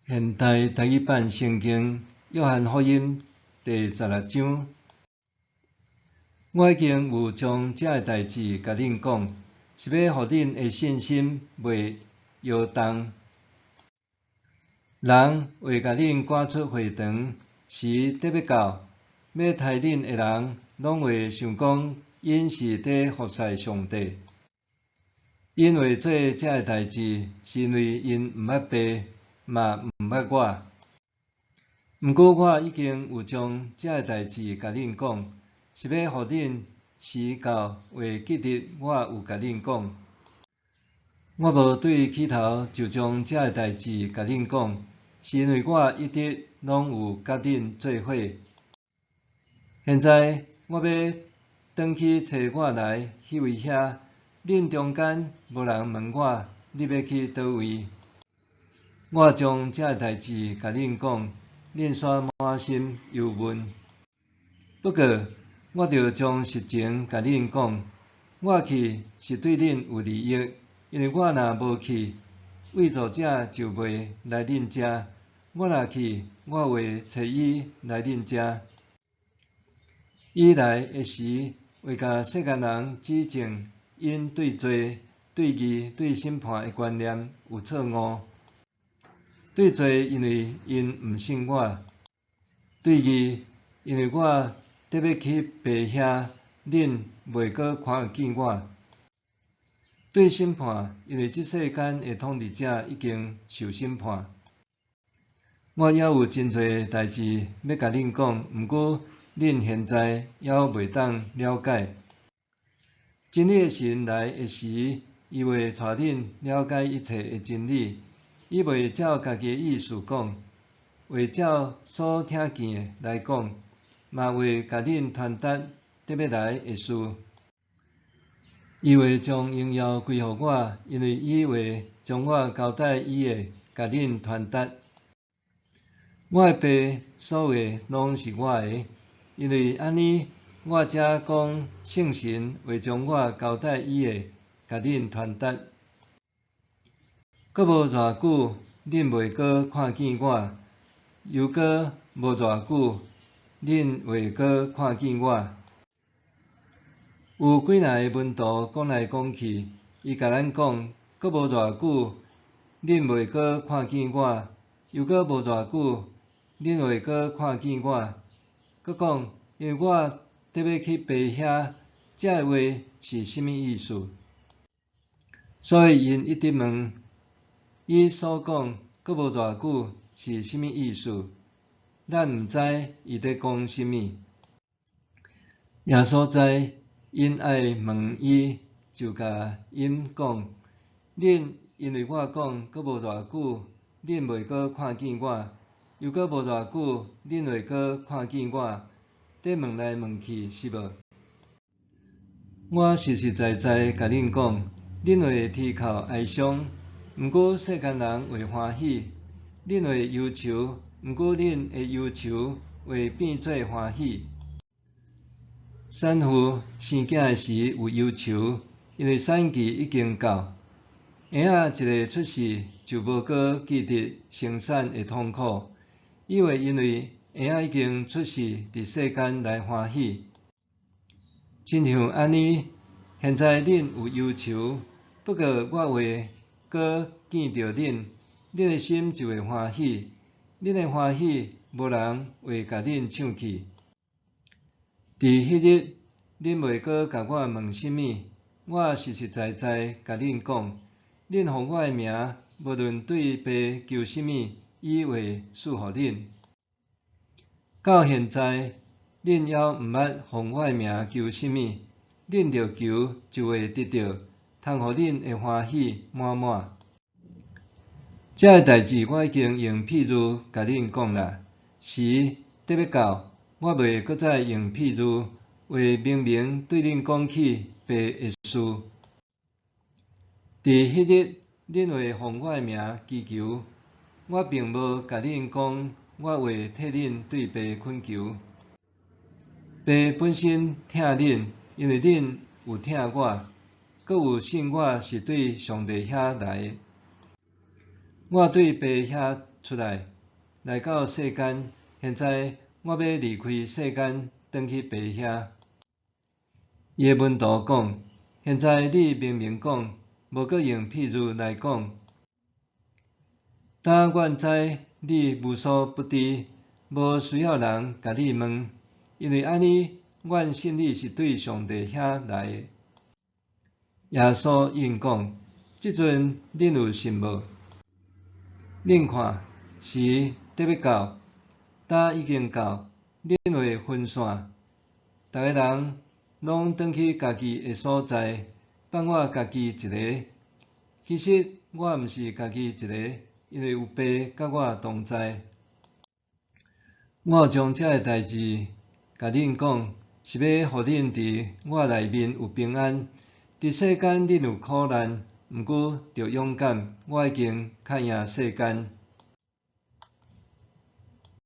现代台语版圣经约翰福音第16章，我已经有将这个代志甲恁讲，是要互恁的信心袂摇动。人为甲恁赶出会堂，时得要到，要杀恁的人，拢会想讲因是伫服侍上帝，因为做这个代志，是因为因毋捌爸，嘛毋捌我。毋过我已经有将这个代志甲恁讲，是要互恁时到会记得我有甲恁讲。我无对起头就将这个代志甲恁讲，是因为我一直拢有甲恁做伙。现在我要转去找我来迄位遐，恁中间无人问我你要去倒位。我将这个代志甲恁讲，恁煞满心忧闷。不过，我着将实情甲恁讲，我去是对恁有利益，因为我若无去，为助者就袂来恁遮；我若去，我会找伊来恁遮。伊来的时，为甲世间人指正因对罪、对义、对审判的观念有错误。对罪，因为因毋信我；对义，因为我得要去爸遐，恁袂阁看见我；对审判，因为即世间的统治者已经受审判。我还有真侪代志要甲恁讲，毋过恁现在还袂当了解。真理的神来的时，伊会带恁了解一切的真理。伊袂照家己的意思讲，会照所听见的来讲，嘛会甲恁传达得要来的事。伊会将荣耀归互我，因为伊会将我交代伊的，甲恁传达。我的爸所有拢是我的，因为安尼，我才讲圣神会将我交代伊的，甲恁传达。阁无偌久，恁袂阁看见我；又阁无偌久，恁会阁看见我。有几若个门徒讲来讲去，伊甲咱讲，阁无偌久，恁袂阁看见我；又阁无偌久，恁会阁看见我。阁讲，因为我得要去爸遐，这话是甚物意思？所以因一直问。伊所讲阁无偌久是甚物意思？咱毋知伊在讲甚物。耶稣知，因爱问伊，就甲因讲：恁因为我讲阁无偌久，恁袂阁看见我；又阁无偌久，恁会阁看见我。在问来问去是无？我实实在在甲恁讲，恁会啼哭哀伤。毋过世间人会欢喜，恁会忧愁；毋过恁的忧愁会变做欢喜。产妇生囝的时有忧愁，因为产期已经到。婴仔一个出世，就无阁记得生产的痛苦，伊会因为婴仔已经出世伫世间来欢喜。亲像安尼，现在恁有忧愁，不过我会阁见着恁，恁的心就会欢喜。恁的欢喜，无人会甲恁抢去。伫迄日，恁袂阁甲我问甚物，我实实在在甲恁讲，恁互我的名，无论对爸求甚物，伊会赐互恁。到现在，恁还毋捌互我的名求甚物，恁着求就会得到，通互恁的欢喜满满。这个代志我已经用譬喻甲恁讲啦，时得要到，我袂阁再用譬喻，会明明对恁讲起爸的事。伫迄日，恁会互我的名祈求，我并无甲恁讲，我会替恁对爸恳求。爸本身疼恁，因为恁有疼我，阁有信我是对上帝遐来的。我对爸遐出来，来到世间。现在我要离开世间，转去爸遐。伊的门徒讲：现在你明明讲，无阁用譬如来讲。但阮知你无所不知，无需要人甲你问，因为安尼，阮信你是对上帝遐来的。耶稣应讲：即阵恁有信无？恁看，时得要到，呾已经到，恁会分散，逐个人拢转去家己的所在，放我家己一个。其实我毋是家己一个，因为有爸甲我同在。我有将这个代志甲恁讲，是要互恁伫我内面有平安。伫世间恁有苦难，毋过着勇敢，我已经较赢世间。